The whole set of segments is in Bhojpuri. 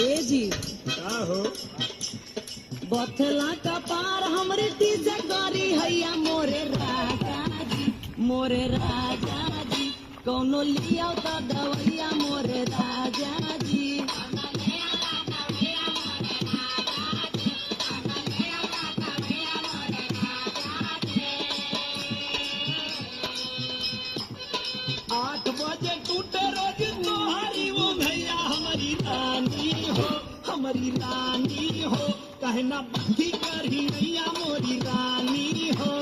ए जी का हो बथला का पार हमरे तीज करी हैया मोरे राजा जी कौनो लिया तो दवैया मोरे राजा जी आठ बजे टूटे रोज तोहारी वो भैया हमारी रानी हो कहना बंदी करी भैया मोरी रानी हो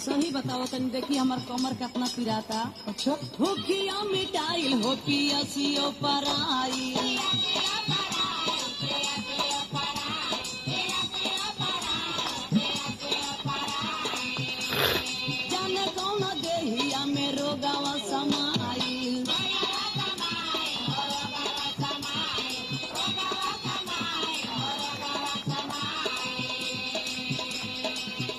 सही बताओ तनी देखी हमार कमर कितना पिराता। अच्छा होकिया मिटाइल हो पियसियो पराई जाने कौन देहिया में रोगावा समाइल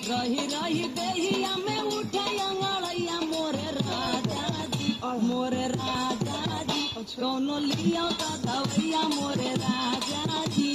रही रही देहिया में उठे अंगड़ैया मोरे राजा जी कौनो लिया का दवैया मोरे राजा जी